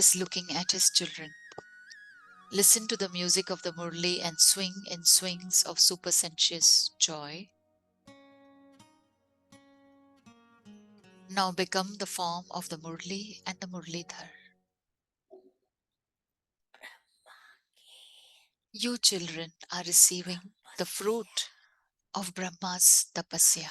is looking at his children. Listen to the music of the Murli and swing in swings of supersensuous joy. Now become the form of the Murli and the Murlidhar. You children are receiving the fruit of Brahma's tapasya.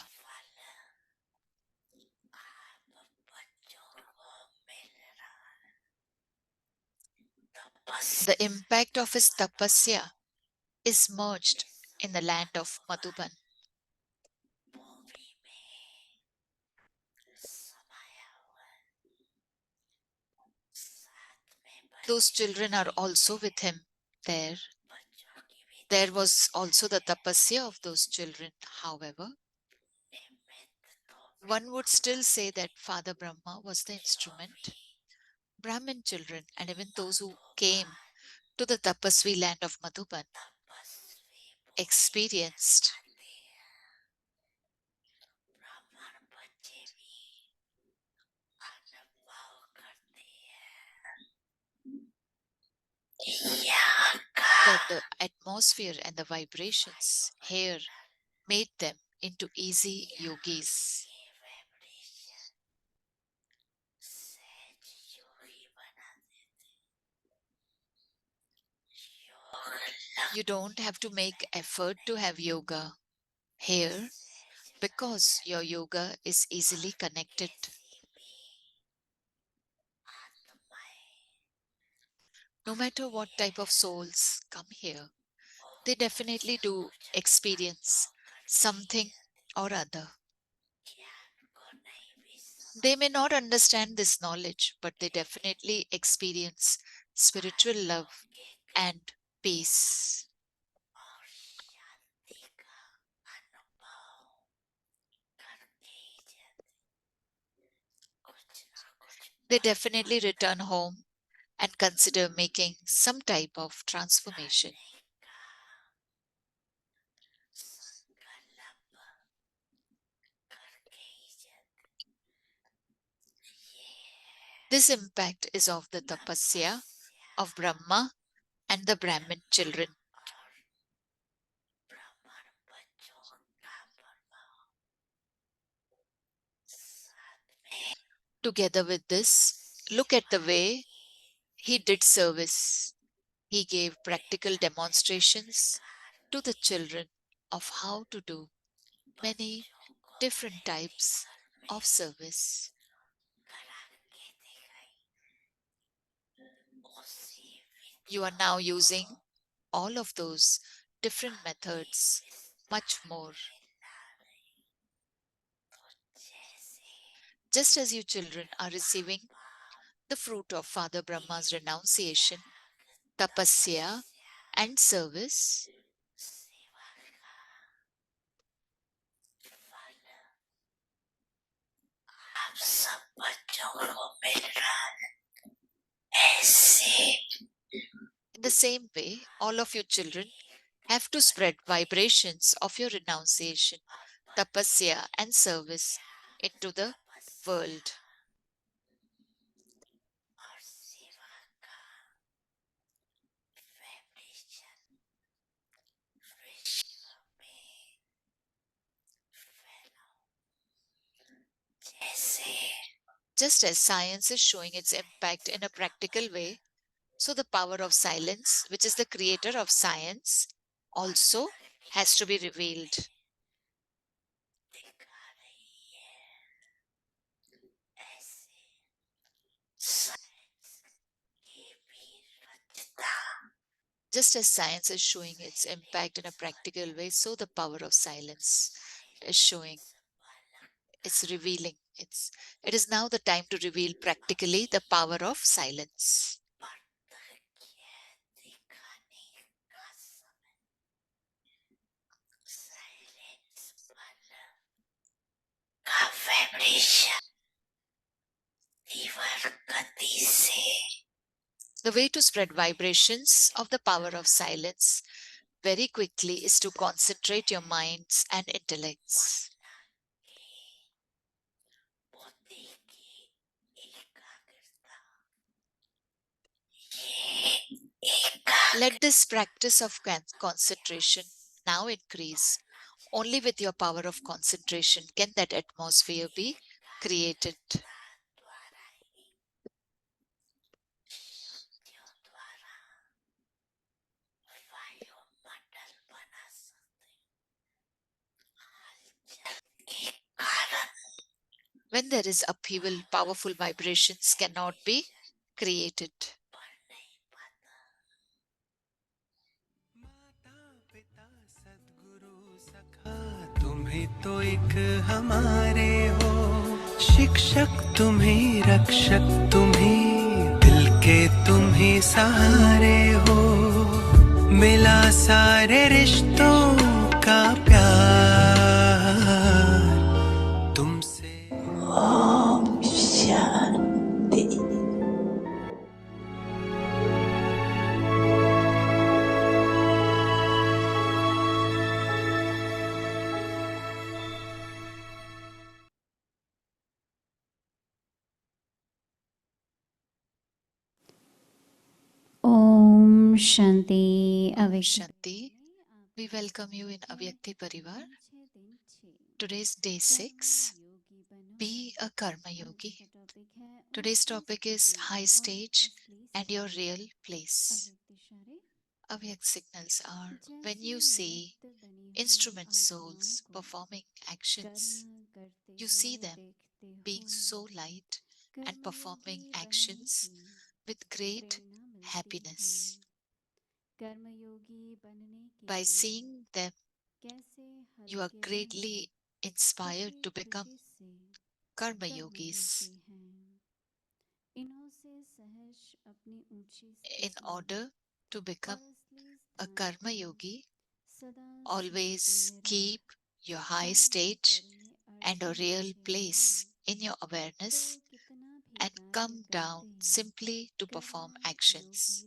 The impact of his tapasya is merged in the land of Madhuban. Those children are also with him there. There was also the tapasya of those children. However, one would still say that Father Brahma was the instrument. Brahmin children and even those who came to the tapasvi land of Madhuban experienced that the atmosphere and the vibrations here made them into easy yogis. You don't have to make effort to have yoga here because your yoga is easily connected. No matter what type of souls come here, they definitely do experience something or other. They may not understand this knowledge, but they definitely experience spiritual love and peace. They definitely return home and consider making some type of transformation. This impact is of the tapasya of Brahma and the Brahmin children. Together with this, look at the way he did service. He gave practical demonstrations to the children of how to do many different types of service. You are now using all of those different methods much more. Just as you children are receiving the fruit of Father Brahma's renunciation, tapasya, and service, in the same way, all of you children have to spread vibrations of your renunciation, tapasya, and service into the world. Just as science is showing its impact in a practical way, so the power of silence, which is the creator of science, also has to be revealed. Just as science is showing its impact in a practical way, so the power of silence is showing, it's revealing. It is now the time to reveal practically the power of silence. The way to spread vibrations of the power of silence very quickly is to concentrate your minds and intellects. Let this practice of concentration now increase. Only with your power of concentration can that atmosphere be created. When there is upheaval, powerful vibrations cannot be created. तुम ही तो एक हमारे हो, शिक्षक तुम ही, रक्षक तुम ही, दिल के तुम ही सहारे हो, मिला सारे रिश्तों का प्यार तुमसे। Om Shanti. ओम शांति अव्यक्त। Shanti, we welcome you in Avyakti Parivar. Today's day 6. Be a Karma Yogi. Today's topic is high stage and your real place. Avyak signals are when you see instrument souls performing actions, you see them being so light and performing actions with great happiness. By seeing them, you are greatly inspired to become Karma Yogis. In order to become a Karma Yogi, always keep your high stage and a real place in your awareness and come down simply to perform actions.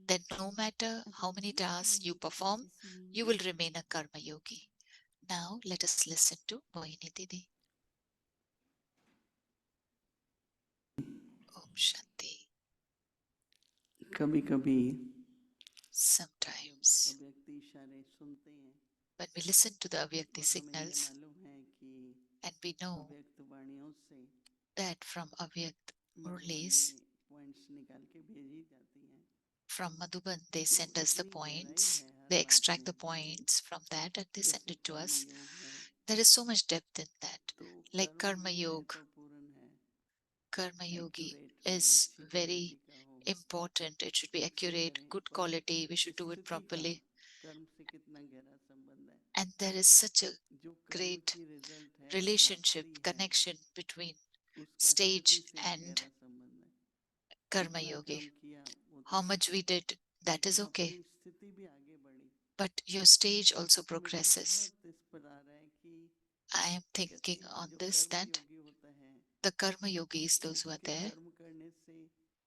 Then, no matter how many tasks you perform, you will remain a Karma Yogi. Now, let us listen to Mohini Didi. Om Shanti. कभी कभी Sometimes, अव्यक्ति इशारे सुनते हैं when we listen to the Avyakti और हमें ये signals, मालूम है कि and we know अव्यक्त वाणियों से that from Avyakt Madhuban Murlis, में पॉइंट्स निकाल के भेजी जाती हैं from Madhuban, they तो send us the इतनी गहराई points. है हर They बात extract में the points from that and they send जैसे it to कर्म us. योग है There is so much depth in that. तो Like कर्म Karma भी Yoga, महत्वपूर्ण है Karma Yogi एक्यूरेट हो is अच्छी very क्वालिटी का हो important. It should be कैसे accurate, करें good पर quality. We should do it स्थिति का properly. कर्म से कितना गहरा संबंध है And there is such a जो कर्म great की रिजल्ट है relationship, प्राप्ति है connection between उसका stage स्थिति से and गहरा संबंध है Karma कितना कर्म Yogi. किया वो तो How ठीक much है we did, that is लेकिन okay. अपनी स्थिति भी आगे बढ़ी But your stage also तो मुझे progresses. बहुत इस पर आ रहा है कि I am कहते thinking हैं कि on जो this कर्म that योगी होता है the Karma Yogis, those who are उसके there, कर्म करने से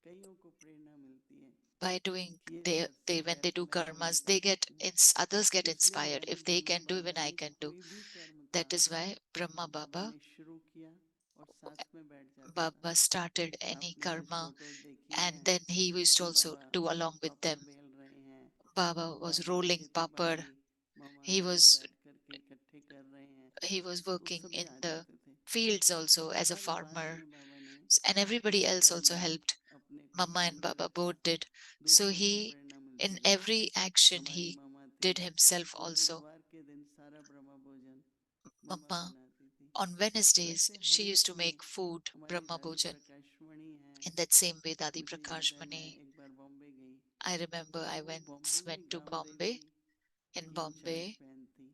कईयों को प्रेरणा मिलती है by doing कि ये they, ऐसे they when they ऐसे do मैं क्यों नहीं karmas, कर they get सकती others get इसलिए inspired. हमारे If they Brahma can do, even Baba I ने can do. कोई भी कर्म था That is why Brahma Baba Baba ने शुरू किया और साथ में बैठ जाता था Baba started any आपने कुछ karma फोटोज देखी and हैं then he used to कि also Baba do along with papad them. बेल रहे हैं Baba बाबा was और rolling खेती papad. बाड़ी मामा He दोनों was बैठ करके इकट्ठे कर रहे हैं he was तो working सभी in आ the जाते थे fields also as a हर बात farmer, में बाबा ने and everybody कुछ else also कर्म helped. अपने को Mama and शामिल Baba रखा both did. So दूसरों को he, प्रेरणा in मिलती रही every action, हमारी he मामा थी did himself वो also. बुधवार के दिन सारा ब्रह्म भोजन मामा Mama, बनाती थी on Wednesdays, वैसे she हर used एक to में make food, हमारी Brahma दादी Bhojan. प्रकाशमणि है In that same way, Dadi मुझे याद Prakash है मैं Mani, एक बार बॉम्बे गई I remember तो I वो once बॉम्बे में went to गांव Bombay. देवी In की इंचार्ज Bombay, बहन थी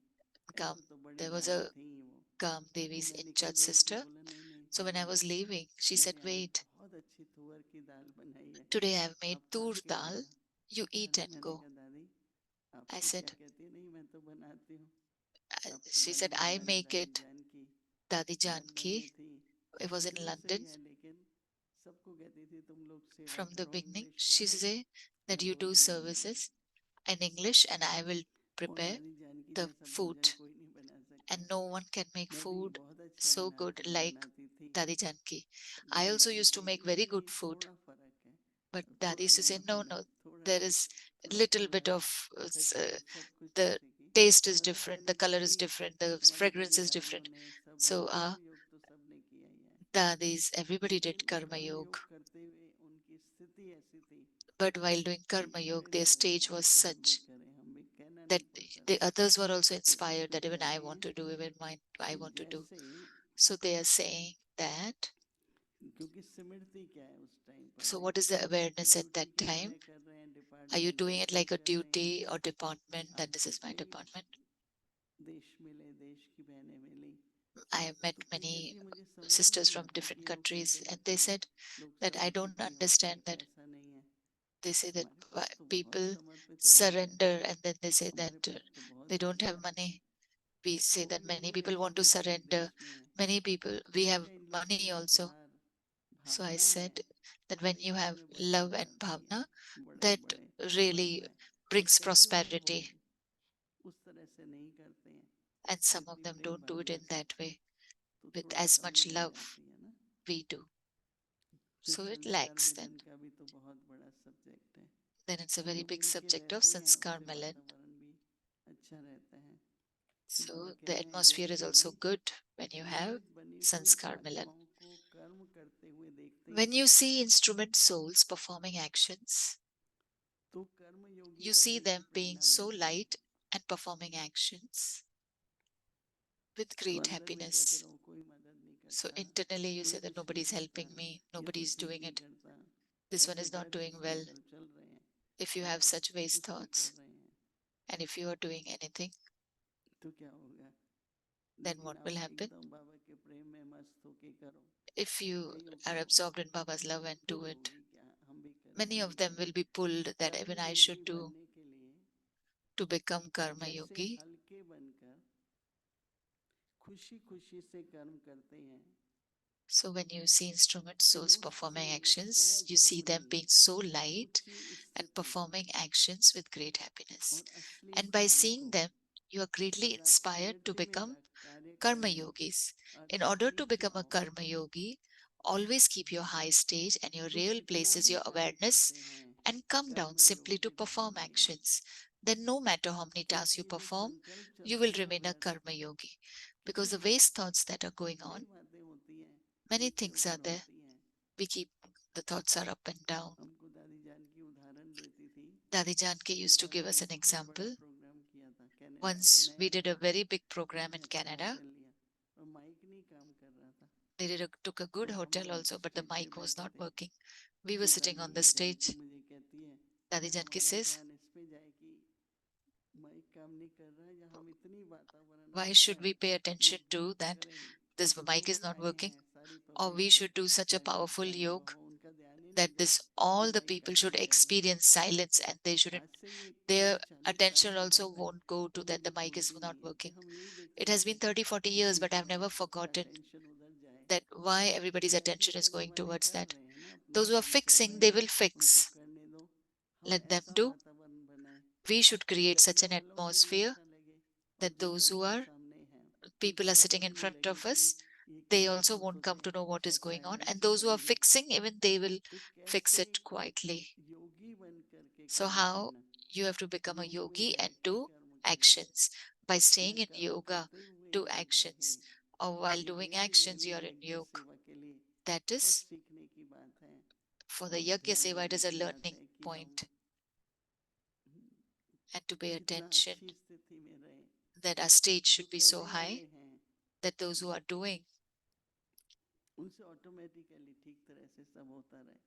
Gam, ऐसे तो बड़ी there was दादी a थी वो Gam तो Devi's मैं in निकल church रही थी sister. बोला नहीं नहीं So when I was leaving, she said, मैंने आज wait, बहुत अच्छी तुअर की दाल बनाई है today I've made आप खा tur के dal. जाना You eat अरे and मैंने go. कहा दादी I आपको क्या said, कहती है नहीं मैं तो बनाती हूँ आपको she said, मालूम है I हमारी make दादी it. Janaki Dadi Bombay Janki, में थी it was in शुरू से London. ही है लेकिन सबको कहती थी तुम लोग सेवा From the करो beginning, इंग्लिश she पढ़ो said that मैं you do भोजन बनाऊंगी services in English and I will और prepare हमारी जानकी the जैसा food. भोजन कोई नहीं बना And सका no one can make मैं भी food बहुत अच्छा so good like बनाती थी Dadi Janki. I लेकिन also दादी used to कहती make नहीं very good नहीं food, थोड़ा फर्क है but Dadi थोड़ा used to say, नमक no, थोड़ा no, there is थोड़ा little bit थोड़ा of सब कुछ the सीखेगी। taste is अच्छा different, the पहले color is क्योंकि different, the बड़े fragrance is different. परिवार होने सब So कर्म योग तो सबने किया ही है, dadis, everybody did लेकिन karma कर्म yoga. योग करते हुए उनकी स्थिति ऐसी थी But while doing कि karma yoga, खड़े their नहीं होने stage दिया was कि हम भी such करें, हम भी कहना that नहीं पड़ता the था others were also कि inspired उसको that even I कहती want हैं to do, even mine, I कि want to do. जैसे So they are saying that. क्योंकि सिमरती क्या है उस टाइम पर So भाई, what is the awareness at duty that की time? तरह कर रहे हैं, Are you department doing it wise like a कर रहे हैं। duty or department that this आपको is my कई department? देश मिले, देश की बहनें मिली, I have met तो कई कहती many है मुझे समझ sisters नहीं from आता different कि लोग countries, कैसे and they रहते हैं, said लोग that I सब don't दुखी होते understand हैं, that. पैसा नहीं है। They say that हमारे पास तो बहुत people समर्पित हो जाता है, surrender, and then they say that हमारे पास तो बहुत they don't ज्यादा have है। money. We say that बहुत many लोग people ऐसे want to देते हैं surrender. देश में है, Many people, तो we मैंने have कहा इन लोग के money में also. प्यार So I भावना है, said that when you have इसमें love बरकत and आती है, bhavna, बड़े that बड़े पद really में। और brings कई जो है वो prosperity. उस तरह से नहीं करते हैं, And some of जितनी them Prem don't do it Bhavna in से, that way तो with थोड़ा as कमी much रह love जाती है ना। we do. फिर So it संस्कार lacks then. मिलन का भी तो बहुत बड़ा सब्जेक्ट है, Then it's a very लोग big मिलके subject of रहते हैं, Sanskar उससे Milan. वातावरण भी अच्छा रहता है। बाबा So कह the रहे हैं atmosphere is जैसे also good when you have निमित्त बनी हुई Sanskar Milan. आत्माओं को कर्म करते हुए देखते When हैं, you see instrument souls performing actions, तो कर्म योगी you see बनने की them being प्रेरणा so मिलती है। light and performing actions with तो great अंदर में कहते happiness. रहो कोई मदद नहीं So करता, internally you कोई say that कुछ नहीं nobody's करता, helping me, ये तो nobody's ठीक doing नहीं it, करता, this one ऐसे is not बैठ doing इसमें well. घर चल रहे हैं If you और have आप such waste कुछ नहीं कर thoughts, रहे हैं, and if you are doing anything, तो क्या होगा। then लेकिन what will आप happen? एकदम बाबा के प्रेम में मस्त होके करो, If you कईयों are को absorbed in Baba's love and do pull it, होगी, क्या हम भी करें, many हम of भी them करें। will be pulled that कर्म even I should Yogi do बनने के लिए to become Karma जैसे Yogi. हल्के बनकर खुशी खुशी से कर्म करते हैं, So when you see instrument souls smooth performing से actions, सहज you see them अपनी being so light उच्ची and स्थिति performing actions with great happiness. और असली And by स्थान seeing को them, you are greatly सदा inspired to स्मृति में become कार्य Karma करें, Yogis. In अर्थात order to सीख become a जाओ Karma Yogi, always keep your high stage and your तो real जितना places भी your कार्य awareness करते हैं and come down कर्म simply to योगी बने perform रहेंगे, actions. Then no matter how many tasks you क्योंकि जो perform, संकल्प you चलते will हैं ना remain a व्यर्थ, Karma Yogi. क्योंकि Because the waste thoughts that are going कई on, बातें होती हैं many ऊपर things are ऊपर there. होती हैं। We keep the thoughts are up and down. हमको दादी जान की उदाहरण देती थी, Dadi Janki used एक to बार give us हमने an बहुत बड़ा example. प्रोग्राम किया था कनाडा में, Once we नया did था, a very big program in अच्छा Canada. होटल लिया और माइक नहीं काम कर रहा था, Took a तो good हम hotel लोग also, but the स्टेज पे mic was बैठे not थे, working. We were तो sitting दादी on the जानकी stage. मुझे कहती है Dadi कि Janki हमारा says, ध्यान इस पे जाए कि माइक काम नहीं कर रहा है, या हम इतनी वातावरण why अच्छा should है we pay ये attention to that करें, this तो mic is लोग not आए working? हैं सारी Or we public, should do such a चाहे powerful बच्चा हुआ yoga हो, उनका ध्यान ही नहीं that गया this कि all the माइक people काम should नहीं कर रहा। experience silence and they shouldn't, आज से ये their 30-40 साल attention की also बात है, won't go to वो that the मुझे mic is भूलती not नहीं है कि working. हम यही It देखते has been थे 30, 40 कि years, but I've दूसरों never का forgotten अटेंशन उधर जाए, that why everybody's कि आगे attention is करने going वाले towards कर that. रहे हैं ना, अपना Those who are काम कर fixing, रहे they हैं, will उनको fix. करने दो। हम Let them ऐसा do. वातावरण बनाए We should कि create such करने an वालों को भी atmosphere अच्छा लगे और that जो those who करके are सामने हैं people उनको are पता sitting in भी नहीं front लगे of कि us, ये they किधर also से won't come सोचे to know what is ऐसा going on. है, And ऐसे those who are करेंगे। fixing, even they will तो fix कैसे it quietly. योगी बन करके So कर्म how करना, you have to become a योग में yogi and रहकर do कर्म करना, actions. By या staying in कर्म yoga, करते हुए do योग रहे। actions. Or while ये doing वेद actions, you यज्ञ are in यज्ञ yoga. सेवा के लिए That बहुत is, सीखने की बात है for the और Yajna ध्यान Seva, it देने is a की बात learning है कि हम point. And to pay कितना attention अच्छी स्थिति में रहें। that our stage जो should be so करने वाले high हैं that those who are doing, उनसे ऑटोमेटिकली ठीक तरह से सब होता रहे,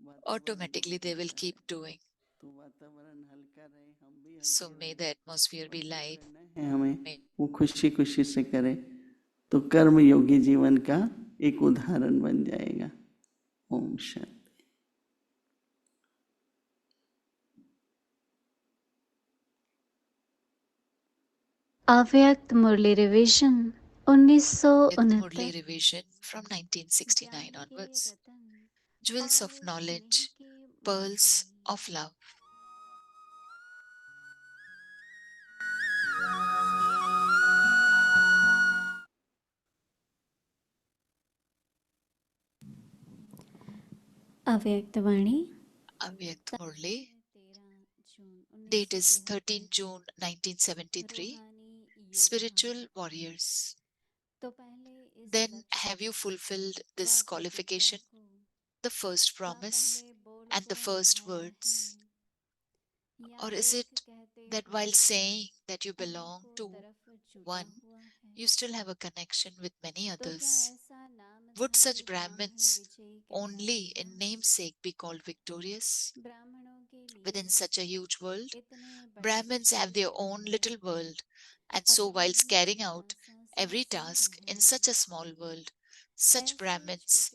वातावरण automatically बहुत they will अच्छा keep रहे, doing. तो वातावरण हल्का रहे, हम भी So हल्के may रहें the atmosphere और be जो light. करना है हमें May वो खुशी खुशी से करें, तो कर्म योगी जीवन का एक उदाहरण बन जाएगा। ओम शांति। अव्यक्त मुरली revision Yajna 1969 Murli revision from 1969 onwards. Jewels of knowledge, pearls of love. अव्यक्त वाणी Avyakt Murli, Date is 13 June 1973. Spiritual warriors. Then have you fulfilled this qualification? The first promise and the first words? Or is it that while saying that you belong to one, you still have a connection with many others? Would such Brahmins only in namesake be called victorious? Within such a huge world, Brahmins have their own little world, and so, whilst carrying out every task in such a small world, such Brahmins,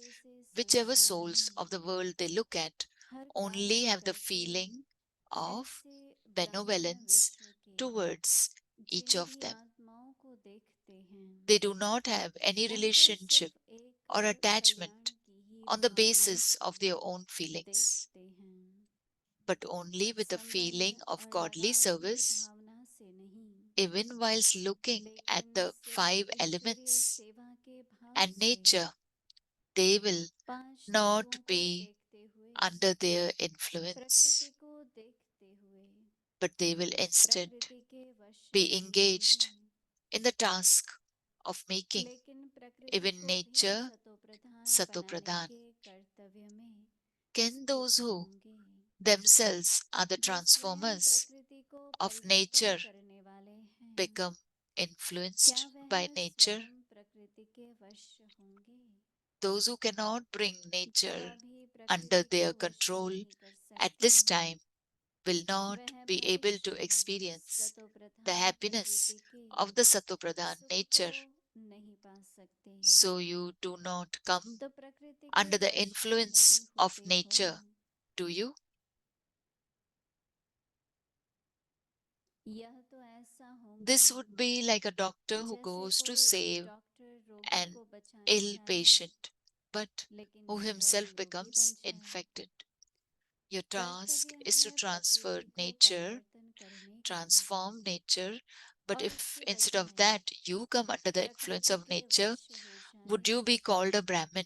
whichever souls of the world they look at, only have the feeling of benevolence towards each of them. They do not have any relationship or attachment on the basis of their own feelings, but only with the feeling of godly service. Even whilst looking at the five elements and nature, they will not be under their influence, but they will instead be engaged in the task of making even nature satopradhan. Can those who themselves are the transformers of nature become influenced by nature? Those who cannot bring nature under their control at this time will not be able to experience the happiness of the Satopradhan nature. So you do not come under the influence of nature, do you? This would be like a doctor who goes to save an ill patient, but who himself becomes infected. Your task is to transform nature. But if instead of that you come under the influence of nature, would you be called a Brahmin?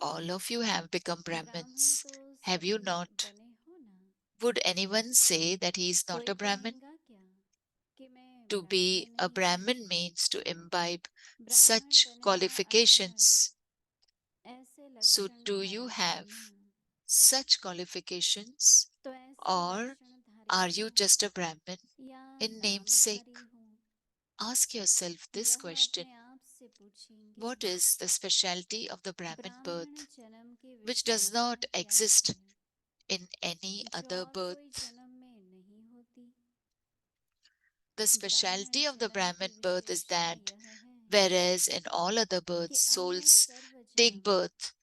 All of you have become Brahmins, have you not? Would anyone say that he is not a Brahmin? To be a Brahmin means to imbibe such qualifications. So, do you have such qualifications, or are you just a Brahmin in namesake? Ask yourself this question: what is the specialty of the Brahmin birth which does not exist in any other birth? The specialty of the Brahmin birth is that whereas in all other births souls take birth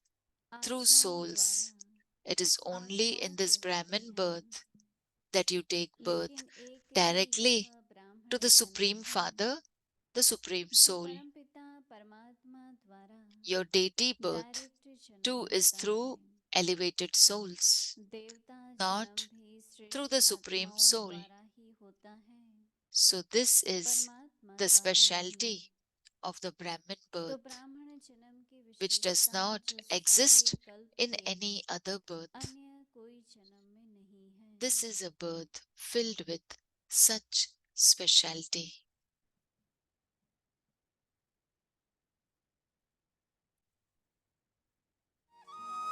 through souls, it is only in this Brahmin birth that you take birth directly to the Supreme Father, the Supreme Soul. Your deity birth too is through elevated souls, not through the Supreme Soul. So, this is the specialty of the Brahmin birth, which does not exist in any other birth. This is a birth filled with such specialty.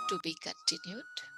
To be continued.